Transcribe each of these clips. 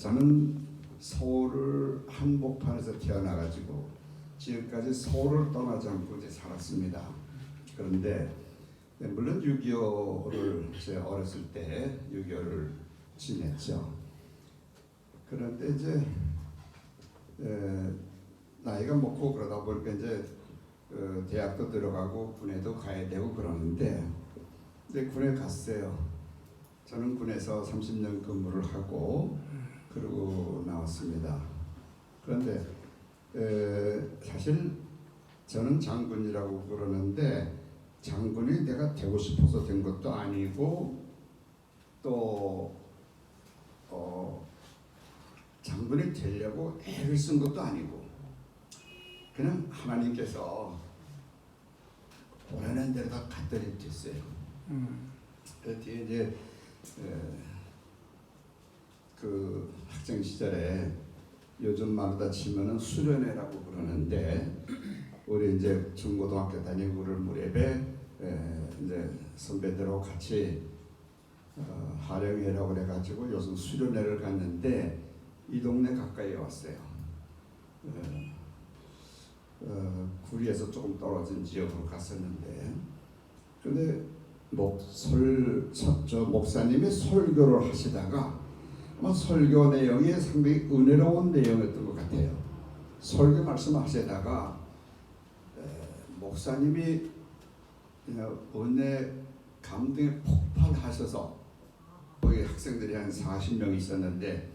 저는 서울을 한복판에서 태어나가지고 지금까지 서울을 떠나지 않고 이제 살았습니다. 그런데 물론 6.25를 제 어렸을 때 6.25를 지냈죠. 그런데 이제 나이가 먹고 그러다 보니까 이제 대학도 들어가고 군에도 가야 되고 그러는데 이제 군에 갔어요. 저는 군에서 30년 근무를 하고 그러고 나왔습니다. 그런데 사실 저는 장군이라고 그러는데 장군이 내가 되고 싶어서 된 것도 아니고 또 장군이 되려고 애를 쓴 것도 아니고 그냥 하나님께서 원하는 대로 다 갔더니 됐어요. 그 뒤에 이제 그 학생 시절에 요즘 말로다 치면은 수련회라고 그러는데 우리 이제 중고등학교 다니고 그럴 무렵에 이제 선배들하고 같이 하령회라고 그래가지고 요즘 수련회를 갔는데 이 동네 가까이에 왔어요. 구리에서 조금 떨어진 지역으로 갔었는데 근데 목사님이 설교를 하시다가 아마 설교 내용이 상당히 은혜로운 내용이었던 것 같아요. 설교 말씀하시다가 목사님이 은혜 감동에 폭발하셔서 거기 학생들이 한 40명 있었는데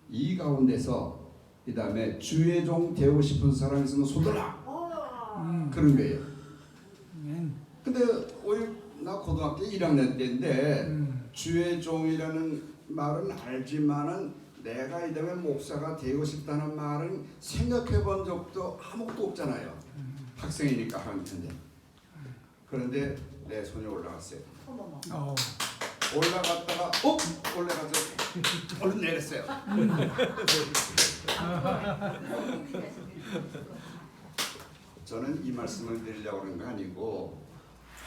이 가운데서 그 다음에 주의 종 되고 싶은 사람 있으면 손들라 그런 거예요. 근데 나 고등학교 1학년 때인데 주의 종이라는 말은 알지만은 내가 이 다음에 목사가 되고 싶다는 말은 생각해 본 적도 아무것도 없잖아요. 학생이니까 하는 텐데. 그런데 내 손이 올라갔어요. 올라갔다가 올라가서 얼른 내렸어요. 저는 이 말씀을 드리려고 하는 거 아니고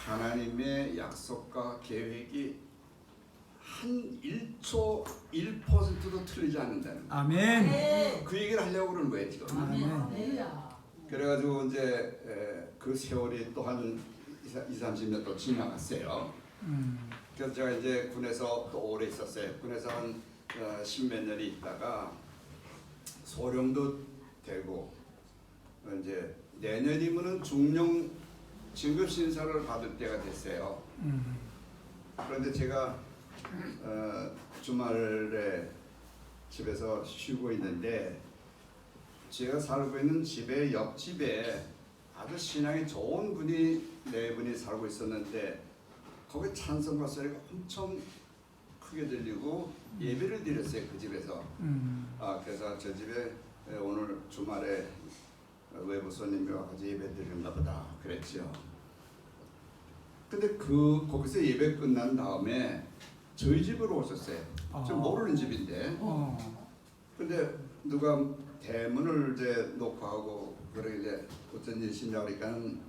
하나님의 약속과 계획이 한 1초 1%도 틀리지 않는다는 거예요. 아멘. 그 얘기를 하려고 그러는 거예요 지금. 아멘. 그래가지고 이제 그 세월이 또 한 20-30년 또 지나갔어요. 그래서 제가 이제 군에서 또 오래 있었어요. 군에서 한 10몇 년이 있다가 소령도 되고 이제 내년이면은 중령 진급 신사를 받을 때가 됐어요. 그런데 제가 주말에 집에서 쉬고 있는데 제가 살고 있는 집의 옆집에 아주 신앙이 좋은 분이 네 분이 살고 있었는데 거기 찬송가 소리가 엄청 크게 들리고 예배를 드렸어요 그 집에서. 그래서 저 집에 오늘 주말에 외부 손님이 와서 예배 드렸나 보다 그랬죠. 근데 거기서 예배 끝난 다음에 저희 집으로 오셨어요. 좀 모르는 집인데. 근데 누가 대문을 이제 놓고 하고 그러길래 어쩐 일이시냐고 그러니까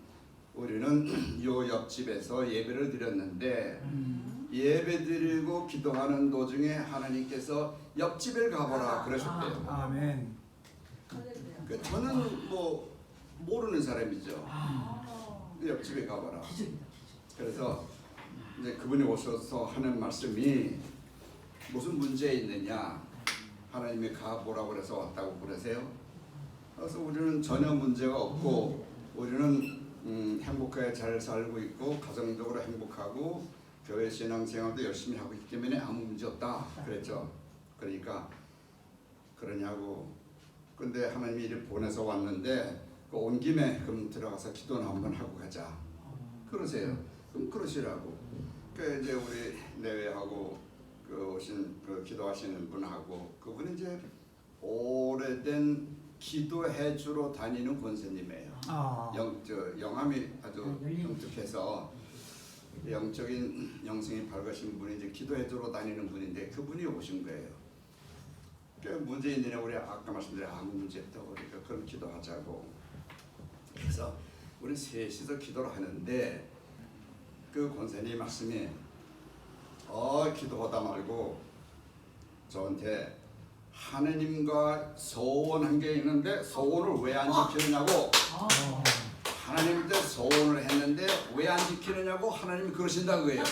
우리는 요 옆집에서 예배를 드렸는데 예배 드리고 기도하는 도중에 하나님께서 옆집을 가보라 그러셨대요. 아멘. 저는 뭐 모르는 사람이죠. 옆집에 가봐라. 그래서 이제 그분이 오셔서 하는 말씀이 무슨 문제 있느냐 하나님이 가보라고 그래서 왔다고 그러세요. 그래서 우리는 전혀 문제가 없고 우리는 행복하게 잘 살고 있고 가정적으로 행복하고 교회 신앙생활도 열심히 하고 있기 때문에 아무 문제 없다 그랬죠. 그러니까 그러냐고. 근데 하나님이 이를 보내서 왔는데 그 온 김에 그럼 들어가서 기도나 한번 하고 가자 그러세요. 그럼 그러시라고. 그 이제 우리 내외하고 그 오신 그 기도하시는 분하고 그분이 이제 오래된 기도해 주러 다니는 권사님이에요. 영함이 아주 독특해서 영적인 영성이 밝으신 분이 이제 기도해 주러 다니는 분인데 그분이 오신 거예요. 그 문제 있느냐 우리 아까 말씀드린 아무 문제 없다고 그러니까 그럼 기도하자고. 그래서 우리 셋이서 기도를 하는데 그 권사님 말씀이 기도하다 말고 저한테 하느님과 서원한 게 있는데 서원을 왜 안 지키느냐고. 하나님한테 서원을 했는데 왜 안 지키느냐고 하나님이 그러신다 그거예요.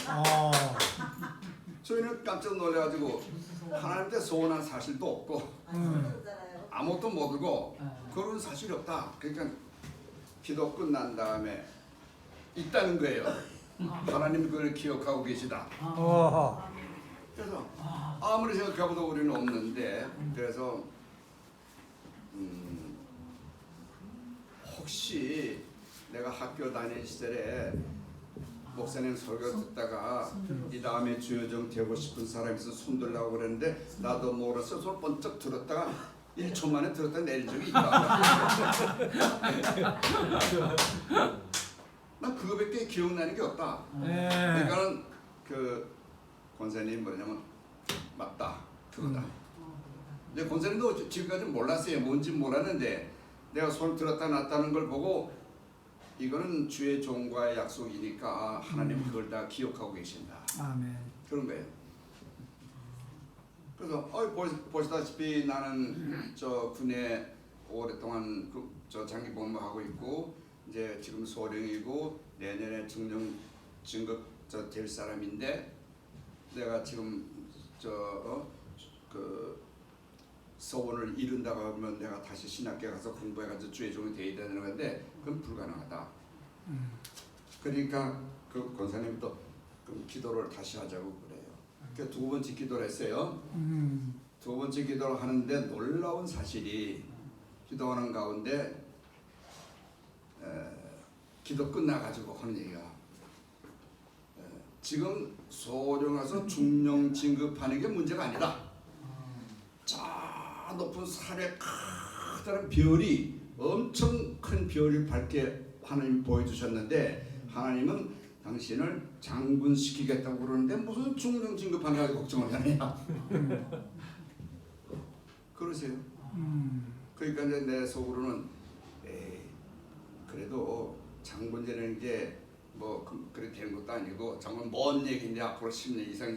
저희는 깜짝 놀래가지고 하나님한테 서원한 사실도 없고 아무것도 모르고 그런 사실이 없다. 그러니까 기도 끝난 다음에 있다는 거예요. 하나님 그걸 기억하고 계시다. 그래서 아무리 생각해봐도 우리는 없는데, 그래서 혹시 내가 학교 다니는 시절에 목사님 설교 듣다가 이 다음에 주여정 되고 싶은 사람이 있어 손 들라고 그랬는데 나도 모르서 손 번쩍 들었다가 1초 만에 들었다 내린 적이 있다. 나 그거밖에 기억나는 게 없다. 그러니까는 그 권사님 뭐냐면 맞다 그거다. 이제 권사님도 지금까지 몰랐어요. 뭔지 몰랐는데 내가 손을 들었다 놨다는 걸 보고 이거는 주의 종과의 약속이니까 하나님 그걸 다 기억하고 계신다. 아멘. 그런 거예요. 그래서 보시다시피 나는 저 군에 오랫동안 저 장기 복무하고 있고 이제 지금 소령이고 내년에 중령 진급 될 사람인데 내가 지금 그 서원을 이룬다고 하면 내가 다시 신학교에 가서 공부해가지고 주의 종이 돼야 되는 건데 그건 불가능하다. 그러니까 그 권사님도 그럼 기도를 다시 하자고 그래요. 그러니까 두 번째 기도를 했어요. 두 번째 기도를 하는데 놀라운 사실이 기도하는 가운데 기도 끝나가지고 하는 얘기가 지금 소령 와서 중령 진급하는 게 문제가 아니다. 저 높은 산에 커다란 별이 엄청 큰 별이 밝게 하나님 보여주셨는데 하나님은 당신을 장군시키겠다고 그러는데 무슨 중령 진급하느라고 걱정을 하느냐. 그러세요. 그러니까 이제 내 속으로는 그래도 장군되는 게 뭐 그렇게 되는 것도 아니고 정말 먼 얘기인데 앞으로 10년 이상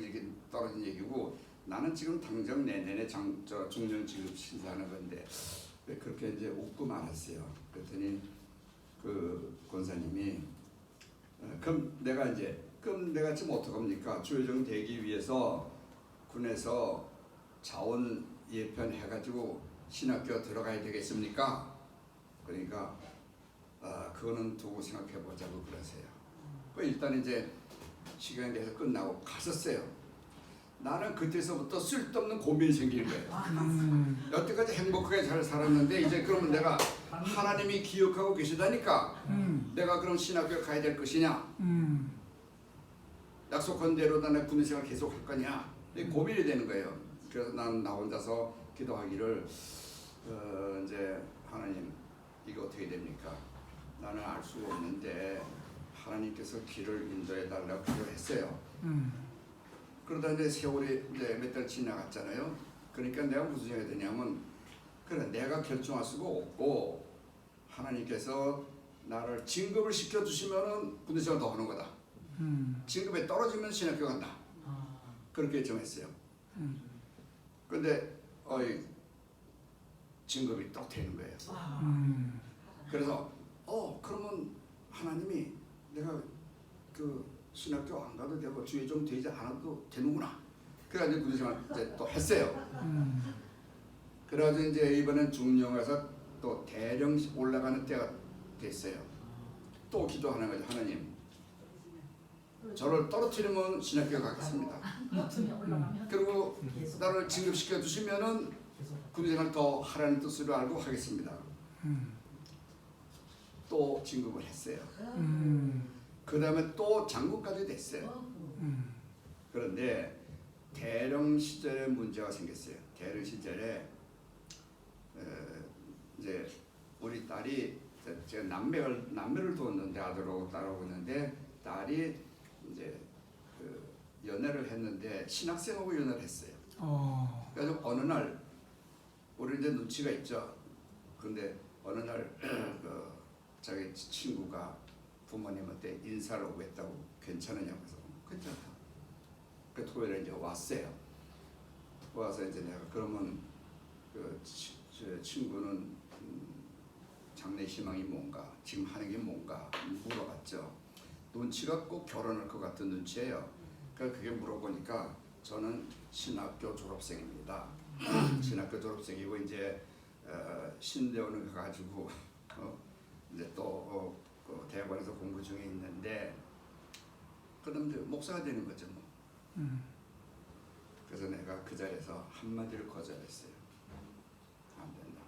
떨어진 얘기고 나는 지금 당장 내년에 중령 진급 신사하는 건데 왜 그렇게 이제 웃고 말았어요. 그랬더니 그 권사님이 그럼 내가 지금 어떡합니까? 주여정 되기 위해서 군에서 자원 예편 해가지고 신학교 들어가야 되겠습니까? 그러니까 그거는 두고 생각해 보자고 그러세요. 일단 이제 시간이 돼서 끝나고 갔었어요. 나는 그때서부터 쓸데없는 고민이 생기는 거예요. 여태까지 행복하게 잘 살았는데 이제 그러면 내가 하나님이 기억하고 계시다니까 내가 그럼 신학교 가야 될 것이냐? 약속한 대로 내 군의 생활 계속 할 거냐? 고민이 되는 거예요. 그래서 난 나 혼자서 기도하기를 이제 하나님 이거 어떻게 됩니까? 나는 알 수가 없는데 하나님께서 길을 인도해 달라고 기도했어요. 그러다 이제 세월이 이제 몇 달 지나갔잖아요. 그러니까 내가 무슨 생각이 드냐면 그래 내가 결정할 수가 없고 하나님께서 나를 진급을 시켜주시면은 군대생활 더 하는 거다. 진급에 떨어지면 신학교 간다. 그렇게 정했어요. 근데 진급이 딱 되는 거예요. 그래서 그러면 하나님이 내가 그 신학교 안 가도 되고 주의 종 되지 않아도 되는구나. 그래가지고 군대생활 이제 또 했어요. 그래가지고 이제 이번엔 중령에서 또 대령 올라가는 때가 됐어요. 또 기도하는 거죠. 하나님 저를 떨어뜨리면 신학교 가겠습니다. 그리고 나를 진급시켜 주시면은 군생활 더 하라는 뜻으로 알고 하겠습니다. 또 진급을 했어요. 그 다음에 또 장군까지 됐어요. 그런데 대령 시절에 문제가 생겼어요. 대령 시절에 이제 우리 딸이 제가 남매를 두었는데 아들하고 딸하고 있는데 딸이 이제 그 연애를 했는데 신학생하고 연애를 했어요. 그래서 어느 날 우리 이제 눈치가 있죠. 근데 어느 날 자기 친구가 부모님한테 인사를 오겠다고 괜찮으냐고 해서 괜찮다. 그 토요일에 이제 왔어요. 와서 이제 내가 그러면 저 친구는 장래 희망이 뭔가, 지금 하는 게 뭔가 물어봤죠. 눈치가 꼭 결혼할 것 같은 눈치예요. 그러니까 그게 물어보니까 저는 신학교 졸업생입니다. 신학교 졸업생이고 이제 신대원을 가가지고 이제 또 그 대학원에서 공부 중에 있는데 그럼 이제 목사가 되는 거죠 뭐. 그래서 내가 그 자리에서 한마디를 거절했어요. 안 된다.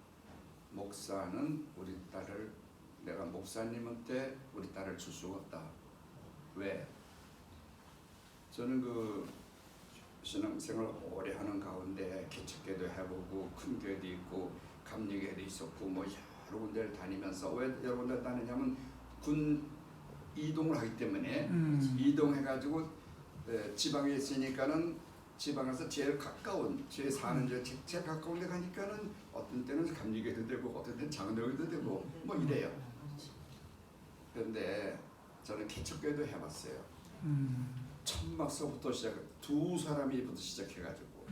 목사는 우리 딸을, 내가 목사님한테 우리 딸을 줄 수가 없다. 왜? 저는 그 신앙생활 오래 하는 가운데 개척교도 해보고 큰 교회도 있고 감리교회도 있었고 뭐 여러 군데를 다니면서 왜 여러 군데를 다니냐면 군 이동을 하기 때문에 이동해가지고 지방에 있으니까는 지방에서 제일 가까운, 제일 사는 제일 가까운 데 가니까는 어떤 때는 감리교회도 되고 어떤 때는 장로교회도 되고 뭐 이래요. 그런데 저는 개척교회도 해봤어요. 천막서부터 시작, 두 사람이부터 시작해가지고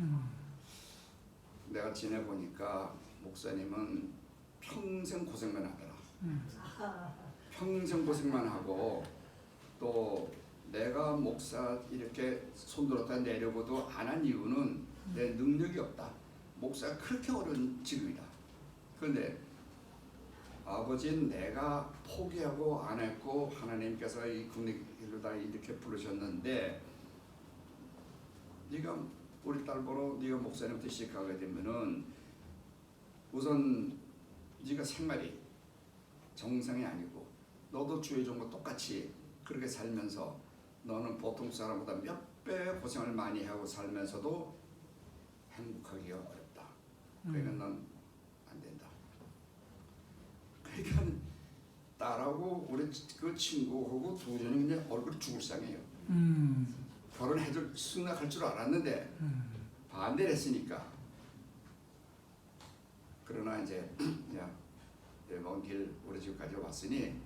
내가 지내보니까 목사님은 평생 고생만 하더라. 평생 고생만 하고 또 내가 목사 이렇게 손들었다 내려고도 안 한 이유는 내 능력이 없다. 목사가 그렇게 어려운 직업이다. 그런데 아버지는 내가 포기하고 안 했고 하나님께서 이 국립길로 다 이렇게 부르셨는데 네가 우리 딸 보러 네가 목사님한테 시작하게 되면은 우선 네가 생활이 정상이 아니고 너도 주의 종과 똑같이 그렇게 살면서 너는 보통 사람보다 몇 배 고생을 많이 하고 살면서도 행복하기가 어렵다. 그러니까 넌 안 된다. 그러니까 딸하고 우리 그 친구하고 두 저는 그냥 얼굴이 죽을 상해요. 결혼해줄 승낙할 줄 알았는데 반대를 했으니까. 그러나 이제 먼 길 우리 집까지 왔으니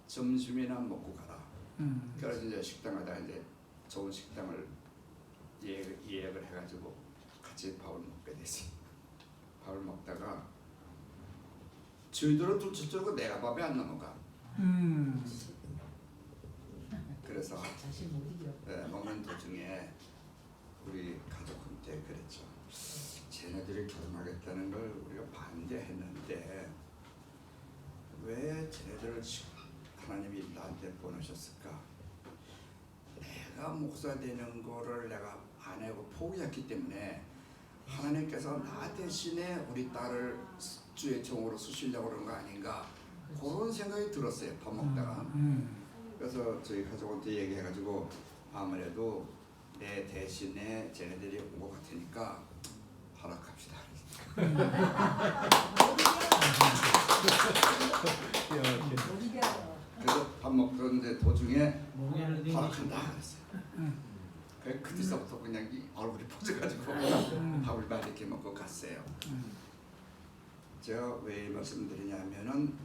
점심이나 먹고 가라. 그래서 이제 식당 가다가 이제 좋은 식당을 예약을 해가지고 같이 밥을 먹게 됐어요. 밥을 먹다가 저희들은 둘째 줄고 내가 밥에 안 넘어가. 그래서 먹는 도중에 우리 가족한테 그랬죠. 쟤네들이 결혼하겠다는 걸 우리가 반대했는데 왜 쟤네들을 하나님이 나한테 보내셨을까? 내가 목사 되는 거를 내가 안 하고 포기했기 때문에 하나님께서 나 대신에 우리 딸을 주의 종으로 쓰시려고 그런 거 아닌가, 그런 생각이 들었어요. 밥 먹다가. 그래서 저희 가족한테 얘기해가지고 아무래도 내 대신에 쟤네들이 온 것 같으니까 허락합시다. 그래서 밥 먹던 도중에 허락한다 그랬어요. 그때서부터 그냥 이 얼굴이 퍼져가지고 밥을 맛있게 먹고 갔어요. 제가 왜 말씀드리냐면은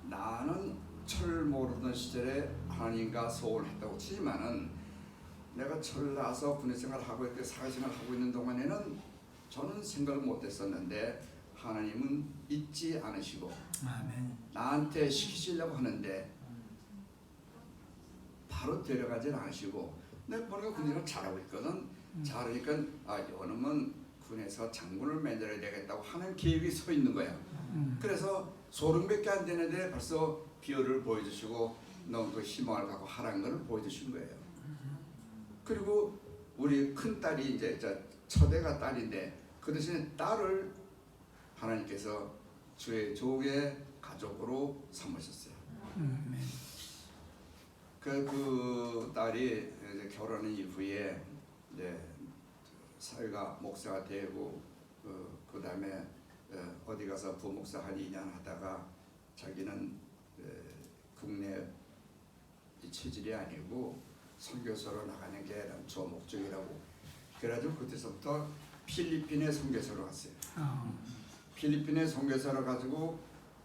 나는 철 모르던 시절에 하나님과 소원했다고 치지만은 내가 철 나서 군의생활을 하고 있고 사회생활을 하고 있는 동안에는 저는 생각을 못했었는데 하나님은 잊지 않으시고 아멘. 나한테 시키시려고 하는데 바로 데려가지 않으시고 내가 보니까 군인을 잘하고 있거든. 잘하니까 이놈은 군에서 장군을 만들어야 되겠다고 하는 계획이 서 있는 거야. 그래서 소름밖에 안 되는데 벌써 비열을 보여주시고 너 그 희망을 갖고 하라는 걸 보여주신 거예요. 그리고 우리 큰 딸이 이제 첫애가 딸인데 그 대신에 딸을 하나님께서 주의 종의 가족으로 삼으셨어요. 그 딸이 이제 결혼 이후에 이제 사회가 목사가 되고 그 다음에 어디 가서 부목사 한 2년 하다가 자기는 국내 체질이 아니고 선교사로 나가는 게 저 목적이라고. 그래가지고 그때서부터 필리핀에 선교사로 갔어요. 필리핀에 선교사로 가지고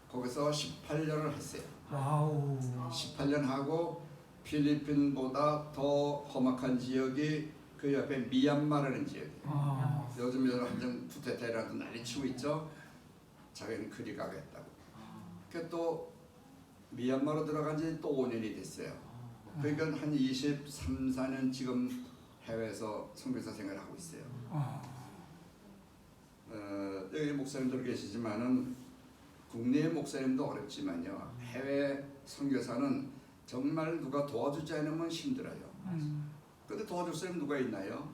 거기서 18년을 했어요. 와우. 18년 하고 필리핀보다 더 험악한 지역이 그 옆에 미얀마라는 지역이에요. 아. 요즘 완전 쿠데타라도 난리치고 있죠. 자기는 그리 가겠다고. 또 미얀마로 들어간 지 또 5년이 됐어요. 그러니까 한 23, 4년 지금 해외에서 선교사 생활을 하고 있어요. 여기 목사님들 계시지만은 국내 목사님도 어렵지만요. 해외 선교사는 정말 누가 도와주지 않으면 힘들어요. 근데 도와줄 사람 누가 있나요?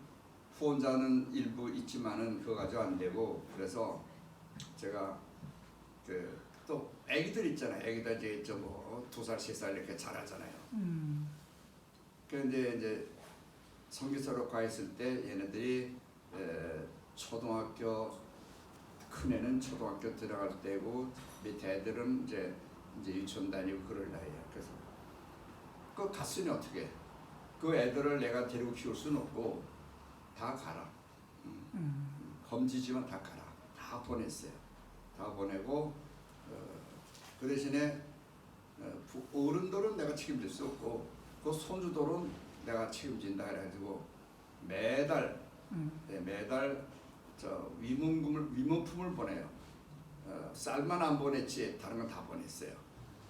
후원자는 일부 있지만은 그거 가지고 안 되고, 그래서 제가 또 애기들 있잖아요. 애기들 이제 뭐 2살, 3살 이렇게 자라잖아요. 그런데 이제 선교사로 가 있을 때 얘네들이 초등학교, 큰 애는 초등학교 들어갈 때고 밑에 애들은 이제 유치원 다니고 그럴 나이에요. 그래서 그 갔으니 어떻게? 그 애들을 내가 데리고 키울 수는 없고 다 가라. 검지지만 다 가라. 다 보냈어요. 다 보내고 그 대신에 어른들은 내가 책임질 수 없고 그 손주들은 내가 책임진다 해가지고 매달 저 위문품을 보내요. 쌀만 안 보냈지 다른 건 다 보냈어요.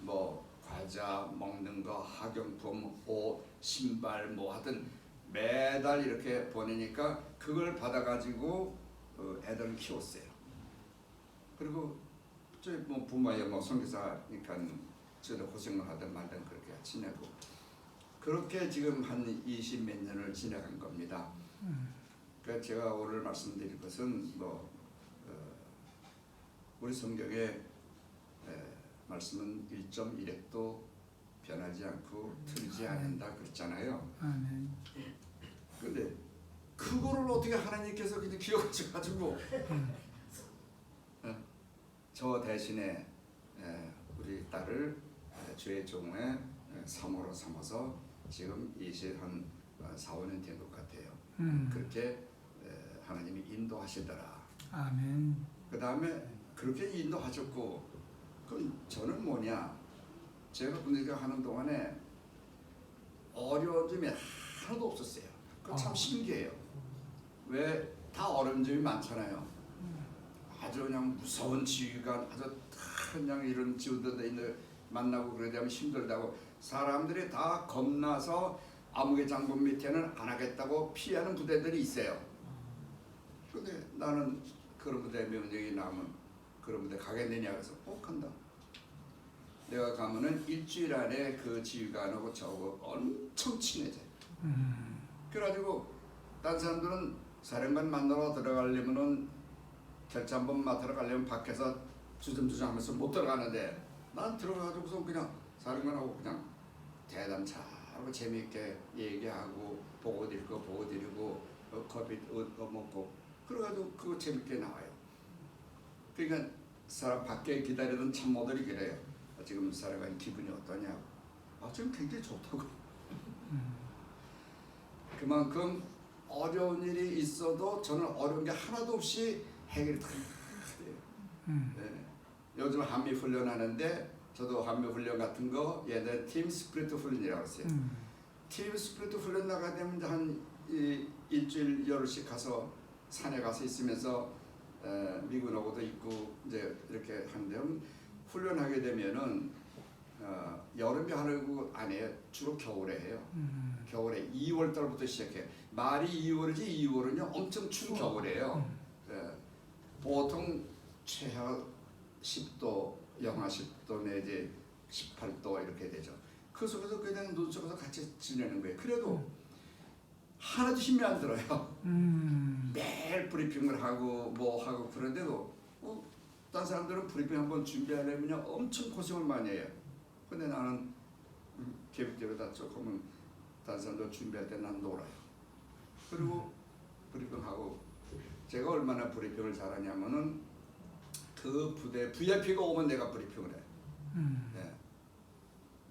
뭐 과자, 먹는 거, 학용품, 옷, 신발 뭐 하여튼 매달 이렇게 보내니까 그걸 받아가지고 애들을 키웠어요. 그리고 저희 뭐 부모야 뭐 선교사니까 저도 고생을 하든 말든 그렇게 지내고 그렇게 지금 한 20 몇 년을 지내간 겁니다. 그러니까 제가 오늘 말씀드릴 것은 뭐 우리 성경에 말씀은 1.1획도 변하지 않고 틀리지 않는다 그랬잖아요. 근데 그거를 어떻게 하나님께서 그냥 기억하셔가지고 저 대신에 우리 딸을 주의 종의 사모로 삼아서 지금 4, 5년 된 것 같아요. 그렇게 하나님이 인도하시더라. 아멘. 그 다음에 그렇게 인도하셨고, 그럼 저는 뭐냐? 제가 군대가 하는 동안에 어려운 점이 하나도 없었어요. 그 참 신기해요. 왜 다 어려운 점이 많잖아요. 아주 그냥 무서운 지휘관, 아주 그냥 이런 지휘관들 만나고 그러자면 힘들다고 사람들이 다 겁나서 암흑의 장군 밑에는 안 하겠다고 피하는 부대들이 있어요. 근데 나는 그런 부대 명령이 나오면 그런 부대 가겠느냐 그래서 간다. 내가 가면은 일주일 안에 그 지휘관하고 저하고 엄청 친해져요. 그래가지고 딴 사람들은 사령관 만나러 들어가려면은 결제 한번 맡으러 가려면 밖에서 주섬주섬 하면서 못 들어가는데 난 들어가지고서 그냥 사령관하고 그냥 대담 잘하고 재미있게 얘기하고 보고 드릴 거 보고 드리고 커피 먹고 그래가지고 그거 재밌게 나와요. 그러니까 사람 밖에 기다리던 참모들이 그래요. 지금 사령관 기분이 어떠냐고. 지금 굉장히 좋다고. 그만큼 어려운 일이 있어도 저는 어려운 게 하나도 없이 해결이 다 돼요. 네. 요즘 한미 훈련하는데 저도 한미 훈련 같은 거 얘네 팀 스피릿 훈련이라고 했어요. 팀 스피릿 훈련 나가야 되면 한 일주일 열흘씩 가서 산에 가서 있으면서 미군하고도 있고 이제 이렇게 하는데 훈련하게 되면은 여름에 하려고 안 해요. 주로 겨울에 해요. 겨울에 2월 달부터 시작해. 말이 2월이지 2월은요 엄청 추운 겨울이에요. 보통 최하 10도, 영하 10도 내지 18도 이렇게 되죠. 그 속에서 그냥 눈 속에서 같이 지내는 거예요. 그래도 하나도 힘이 안 들어요. 매일 브리핑을 하고 뭐 하고 그런데도 딴 사람들은 브리핑 한번 준비하려면 엄청 고생을 많이 해요. 근데 나는 계획대로 다 조금은 딴 사람들 준비할 때 난 놀아요. 그리고 브리핑하고 제가 얼마나 브리핑을 잘하냐면은 그 부대 VIP가 오면 내가 브리핑을 해. 네.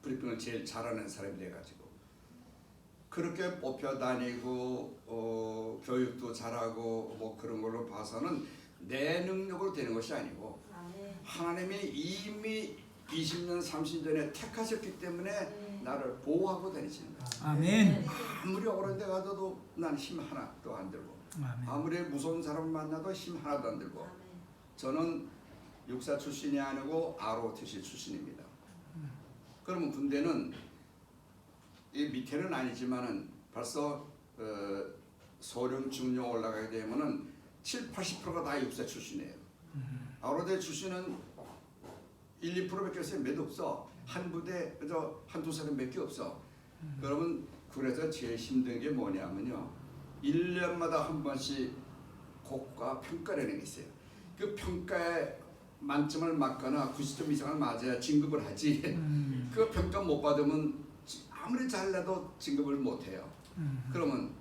브리핑을 제일 잘하는 사람이 돼가지고 그렇게 뽑혀 다니고 교육도 잘하고 뭐 그런 걸로 봐서는 내 능력으로 되는 것이 아니고 하나님이 이미 20년 30년 전에 택하셨기 때문에 나를 보호하고 다니시는 거예요. 아멘. 아무리 어려운 데 가도 난 힘 하나도 안 들고 아멘. 아무리 무서운 사람 만나도 힘 하나도 안 들고 저는 육사 출신이 아니고 ROTC 출신입니다. 그러면 군대는 이 밑에는 아니지만은 벌써 소령 중령 올라가게 되면은 7, 80%가 다 육사 출신이에요. ROTC 출신은 1, 2%밖에 없어요. 몇 없어. 한 부대 그저 한두 사람 몇 개 없어. 그러면 군에서 제일 힘든 게 뭐냐면요. 1년마다 한 번씩 국가 평가라는 게 있어요. 그 평가에 만점을 맞거나 90점 이상을 맞아야 진급을 하지. 그 평가 못 받으면 아무리 잘나도 진급을 못 해요. 그러면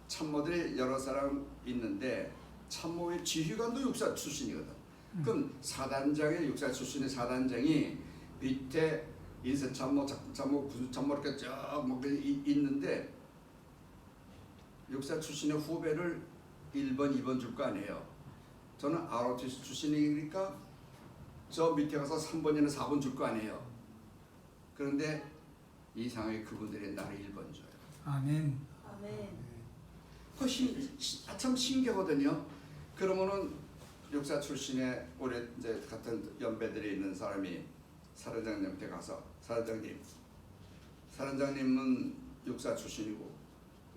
참모들이 여러 사람 있는데 참모의 지휘관도 육사 출신이거든. 그럼 사단장의 육사 출신의 사단장이 밑에 인사 참모, 부수참모 이렇게 쫙뭐 있는데 육사 출신의 후배를 1번, 2번 줄 거 아니에요. 저는 ROTC 출신이니까 저 밑에 가서 3번이나 4번 줄 거 아니에요. 그런데 이상하게 그분들이 나를 1번 줘요. 아멘. 그 참 신기하거든요. 그러면은 육사 출신의 우리 이제 같은 연배들이 있는 사람이 사단장님한테 가서 사단장님은 육사 출신이고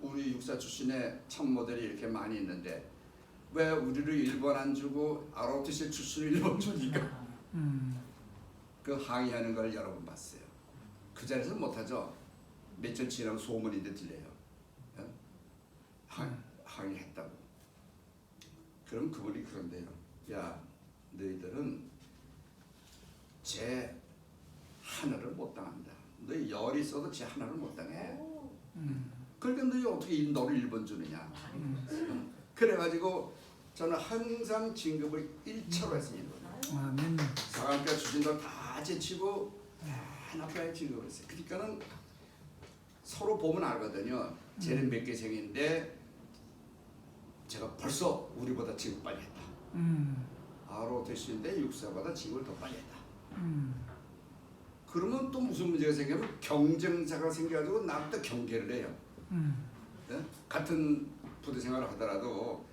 우리 육사 출신의 참모들이 이렇게 많이 있는데 왜 우리를 1번 안 주고 ROTC 출신을 1번 주니까 그 항의하는 걸 여러 번 봤어요. 그 자리에서 못하죠. 며칠 지나면 소문인데 들려요. 항의했다고. 그럼 그분이 그런데요. 야, 너희들은 제 하나를 못 당한다. 너희 열이 있어도 제 하나를 못 당해. 그러니까 너희 어떻게 너를 1번 주느냐. 그래가지고 저는 항상 진급을 1차로 했습니다. 아멘. 사관과 주진들 다 제치고 하나까지 진급을 했어요. 그러니까는 서로 보면 알거든요. 쟤는 몇 개생인데 제가 벌써 우리보다 진급 빨리 했다. ROTC인데 육사보다 진급을 더 빨리 했다. 그러면 또 무슨 문제가 생기면 경쟁자가 생겨가지고 나부터 경계를 해요. 네? 같은 부대 생활을 하더라도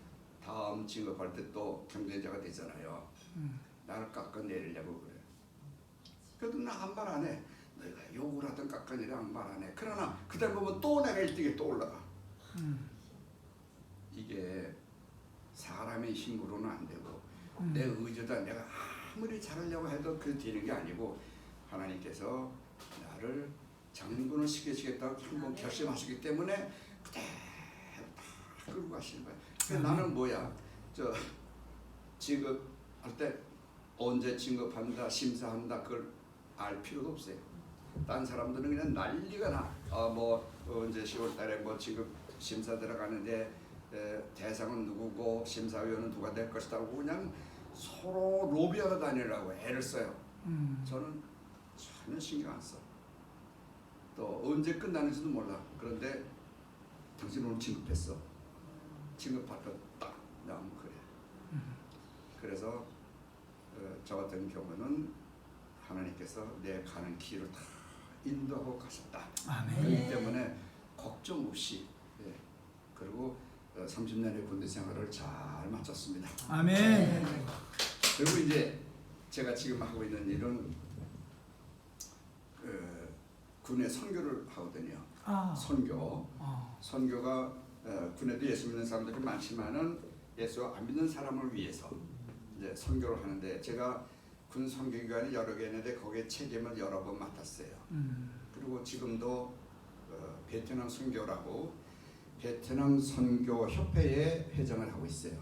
다음 진급할 때 또 경쟁자가 되잖아요. 나를 깎아내리려고 그래. 그래도 나 한 말 안 해. 내가 욕을 하든 깎아내려 한 말 안 해. 그러나 그 다음 보면 또 내가 1등에 또 올라가. 이게 사람의 힘으로는 안 되고 내 의지다 내가 아무리 잘하려고 해도 그 되는 게 아니고 하나님께서 나를 장군을 시키시겠다고 한번 결심하시기 때문에 그대로 다 끌고 가시는 거예요. 그러니까 나는 뭐야? 저 진급할 때 언제 진급한다, 심사한다 그걸 알 필요도 없어요. 딴 사람들은 그냥 난리가 나. 언제 10월달에 뭐 진급 심사 들어가는데 대상은 누구고 심사위원은 누가 될 것이다 고 그냥 서로 로비하러 다니려고 애를 써요. 저는 전혀 신경 안 써. 또 언제 끝나는지도 몰라. 그런데 당신 오늘 진급했어. 진급할 딱 나오면 그래. 그래서 저 같은 경우는 하나님께서 내 가는 길을 다 인도하고 가셨다. 아멘. 그렇기 때문에 걱정 없이 그리고 30년의 군대 생활을 잘 마쳤습니다. 아멘. 그리고 이제 제가 지금 하고 있는 일은 군의 선교를 하거든요. 선교. 선교가 군에도 예수 믿는 사람들이 많지만은 예수 안 믿는 사람을 위해서 이제 선교를 하는데 제가 군 선교기관이 여러 개 있는데 거기에 책임을 여러 번 맡았어요. 그리고 지금도 베트남 선교라고 베트남 선교 협회에 회장을 하고 있어요.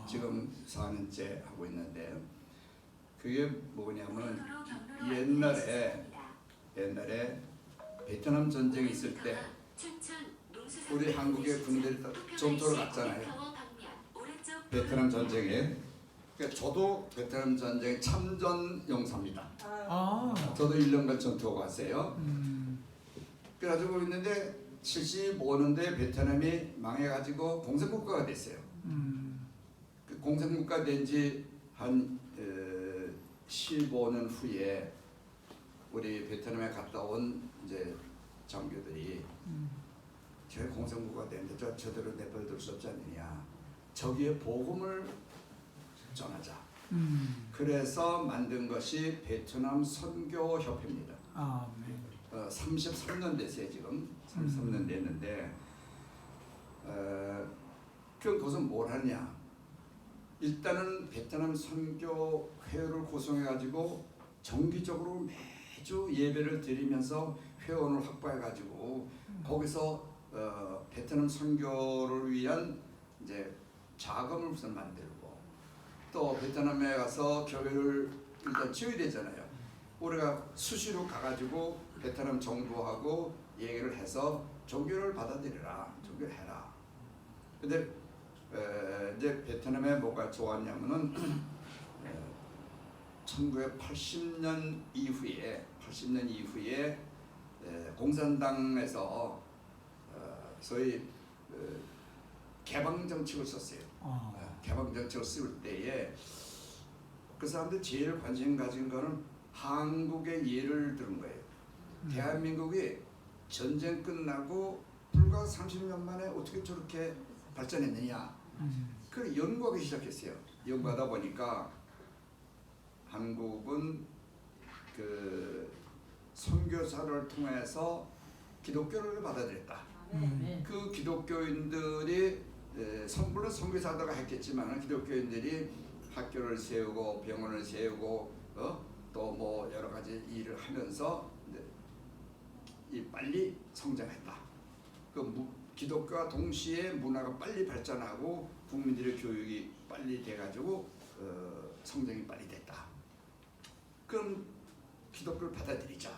지금 4년째 하고 있는데 그게 뭐냐면 옛날에 베트남 전쟁이 있을 때 우리 한국의 군대를 전투를 갔잖아요. 베트남 전쟁에. 그러니까 저도 베트남 전쟁 참전 용사입니다. 저도 1년간 전투하고 왔어요. 그래가지고 있는데 75년도에 베트남이 망해가지고 공산국가가 됐어요. 그 공산국가 된 지 한 15년 후에 우리 베트남에 갔다 온 이제 장교들이 저희 공산국가 되는데 저대로 내버려둘 수 없지 않느냐. 저기에 복음을 전하자. 그래서 만든 것이 베트남 선교협회입니다. 아멘. 33년 됐어요 지금. 33년 됐는데 그것은 뭘 하냐. 일단은 베트남 선교회를 구성해가지고 정기적으로 매주 예배를 드리면서 회원을 확보해가지고 거기서 베트남 선교를 위한 이제 자금을 우선 만들고 또 베트남에 가서 교회를 일단 지어야 되잖아요. 우리가 수시로 가가지고 베트남 정부하고 얘기를 해서 종교를 받아들여라, 종교를 해라. 근데 이제 베트남에 뭐가 좋았냐면은 1980년 이후에 공산당에서 소위 개방 정책을 썼어요. 개방 정책을 쓸 때에 그 사람들 제일 관심 가진 거는 한국의 예를 들은 거예요. 대한민국이 전쟁 끝나고 불과 30년 만에 어떻게 저렇게 발전했느냐. 그걸 연구하기 시작했어요. 연구하다 보니까 한국은 그 선교사를 통해서 기독교를 받아들였다. 그 기독교인들이 물론 선교사다가 했겠지만 기독교인들이 학교를 세우고 병원을 세우고 또 뭐 여러 가지 일을 하면서 빨리 성장했다. 기독교와 동시에 문화가 빨리 발전하고 국민들의 교육이 빨리 돼가지고 성장이 빨리 됐다. 그럼 기독교를 받아들이자.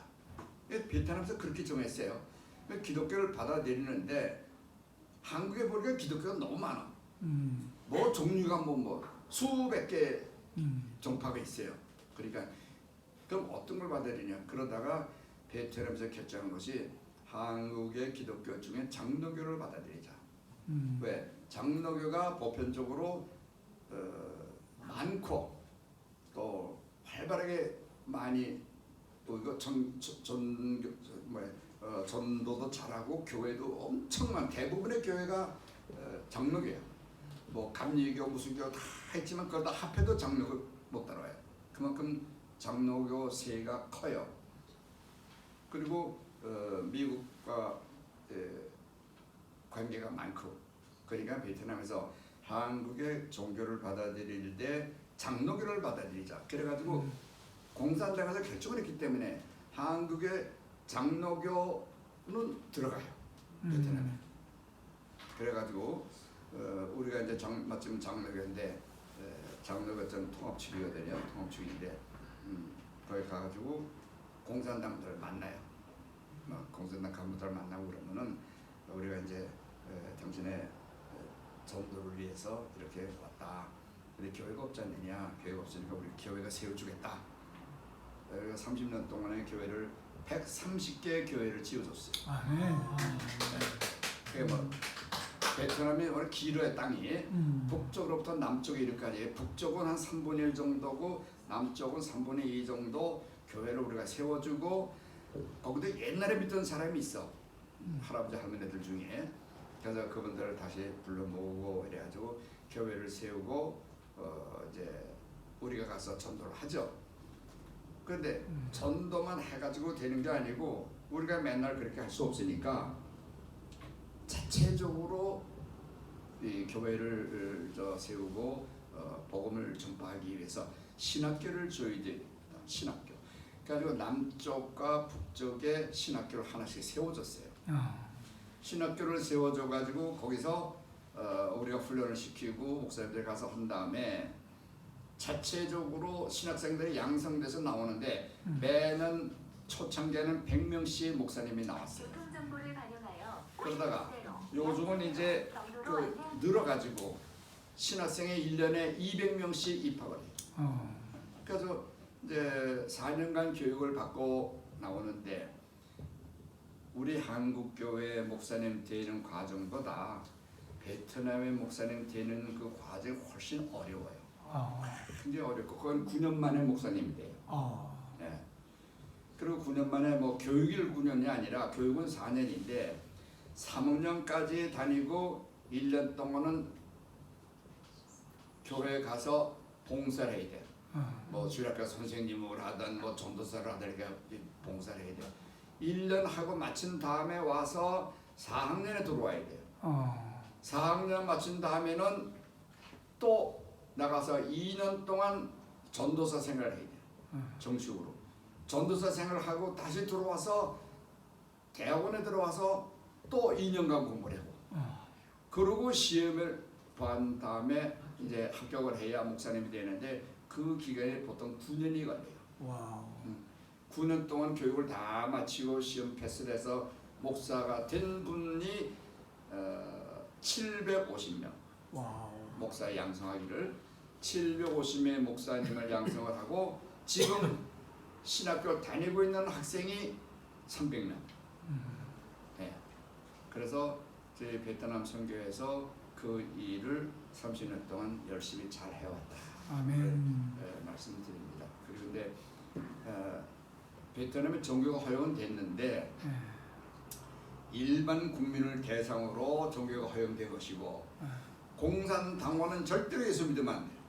베트남에서 그렇게 정했어요. 기독교를 받아들이는데 한국에 보니까 기독교가 너무 많아. 뭐 종류가 뭐 수백 개 종파가 있어요. 그러니까 그럼 어떤 걸 받아들이냐. 그러다가 베트남에서 결정한 것이 한국의 기독교 중에 장로교를 받아들이자. 왜? 장로교가 보편적으로 많고 또 활발하게 많이 또 이거 전도도 잘하고 교회도 엄청 많. 대부분의 교회가 장로교야. 뭐 감리교 무슨 교 다 있지만 그걸 다 합해도 장로교 못 따라와요. 그만큼 장로교 세가 커요. 그리고 미국과 관계가 많고 그러니까 베트남에서 한국의 종교를 받아들일 때 장로교를 받아들이자. 그래가지고 공산당에서 결정을 했기 때문에 한국의 장로교는 들어가요. 베트남에. 그래가지고 우리가 이제 마침 장로교인데 장로교 전 통합축이거든요. 통합축인데 거기 가가지고 공산당들 만나요. 공산당 간부들 만나고 그러면은 우리가 이제 당신의 전도를 위해서 이렇게 왔다. 근데 교회가 없지 않느냐. 교회가 없으니까 우리 교회가 세워주겠다. 30년 동안의 교회를 130개의 교회를 지어줬어요. 그게 뭐 베트남이 원래 길어요. 땅이 북쪽으로부터 남쪽 이르까지 북쪽은 한 3분의 1 정도고 남쪽은 3분의 2 정도 교회를 우리가 세워주고 거기도 옛날에 믿던 사람이 있어. 할아버지 할머니들 중에. 그래서 그분들을 다시 불러 모으고 이래가지고 교회를 세우고 이제 우리가 가서 전도를 하죠. 그런데 전도만 해가지고 되는 게 아니고 우리가 맨날 그렇게 할 수 없으니까 자체적으로 이 교회를 세우고 복음을 전파하기 위해서 신학교를 줘야 됩니다. 신학교. 그래가지고 남쪽과 북쪽에 신학교를 하나씩 세워줬어요. 신학교를 세워줘가지고 거기서 우리가 훈련을 시키고 목사님들 가서 한 다음에 자체적으로 신학생들이 양성돼서 나오는데 매년 초창기에는 100명씩 목사님이 나왔어요. 그러다가 요즘은 이제 늘어가지고 신학생이 1년에 200명씩 입학을 해요. 그래서 이제 4년간 교육을 받고 나오는데 우리 한국 교회 목사님 되는 과정보다 베트남의 목사님 되는 그 과정이 훨씬 어려워요. 굉장히 어렵고 그건 9년 만에 목사님이 돼요. 네. 그리고 9년 만에 뭐 교육일 9년이 아니라 교육은 4년인데 3학년까지 다니고 1년 동안은 교회에 가서 봉사를 해야 돼요. 뭐 주일학교 선생님을 하든 뭐 전도사를 하든 이렇게 봉사를 해야 돼요. 1년 하고 마친 다음에 와서 4학년에 들어와야 돼요. 4학년 마친 다음에는 또 나가서 2년 동안 전도사 생활을 해야 돼요. 정식으로. 전도사 생활을 하고 다시 들어와서 대학원에 들어와서 또 2년간 공부를 하고 그러고 시험을 본 다음에 이제 합격을 해야 목사님이 되는데 그 기간이 보통 9년이 걸려요. 와우. 9년 동안 교육을 다 마치고 시험 패스를 해서 목사가 된 분이 750명 와우. 목사 양성하기를 750명의 목사님을 양성을 하고 지금 신학교 다니고 있는 학생이 300명. 네. 그래서 저희 베트남 선교에서 그 일을 30년 동안 열심히 잘 해왔다. 아멘. 말씀드립니다. 그런데 베트남의 종교가 허용은 됐는데 일반 국민을 대상으로 종교가 허용된 것이고 공산당원은 절대로 예수 믿으면 안 돼요.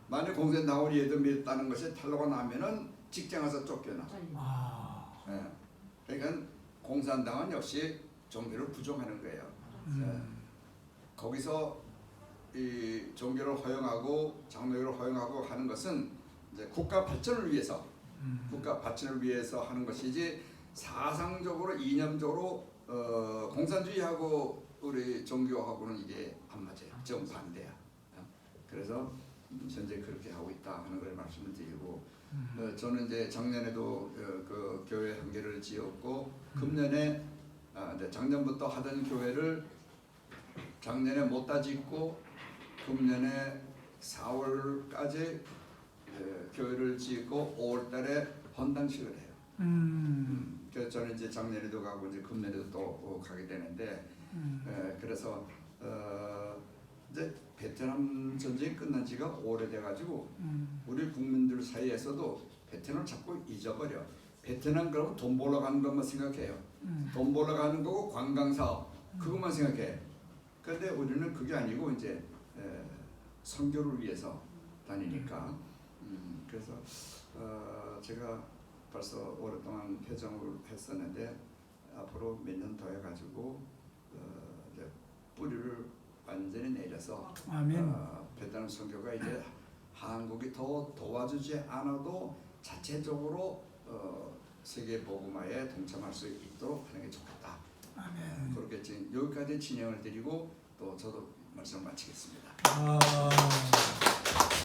만약 공산당원이 예수 믿었다는 것이 탄로가 나면은 직장에서 쫓겨나. 그러니까 공산당은 역시 종교를 부정하는 거예요. 거기서 이 종교를 허용하고 장로교를 허용하고 하는 것은 이제 국가 발전을 위해서 하는 것이지 사상적으로 이념적으로 공산주의하고 우리 종교하고는 이게 안 맞아요. 정반대야. 그래서 현재 그렇게 하고 있다 하는 걸 말씀을 드리고 저는 이제 작년에도 그 교회 한 개를 지었고 금년에 작년부터 하던 교회를 작년에 못다 짓고 금년에 4월까지 교회를 짓고 5월달에 헌당식을 해요. 그래서 저는 이제 작년에도 가고 이제 금년에도 또 가게 되는데 그래서 이제 베트남 전쟁이 끝난 지가 오래돼 가지고 우리 국민들 사이에서도 베트남을 자꾸 잊어버려. 베트남 그러면 돈 벌러 가는 것만 생각해요. 돈 벌러 가는 거고 관광 사업 그것만 생각해. 그런데 우리는 그게 아니고 이제 선교를 위해서 다니니까. 그래서 제가 벌써 오랫동안 회장을 했었는데 앞으로 몇 년 더 해가지고 이제 뿌리를 완전히 내려서 베트남 선교가 이제 한국이 더 도와주지 않아도 자체적으로 세계 복음화에 동참할 수 있도록 하는 게 좋겠다. 그렇게 지금 여기까지 진행을 드리고 또 저도 말씀을 마치겠습니다.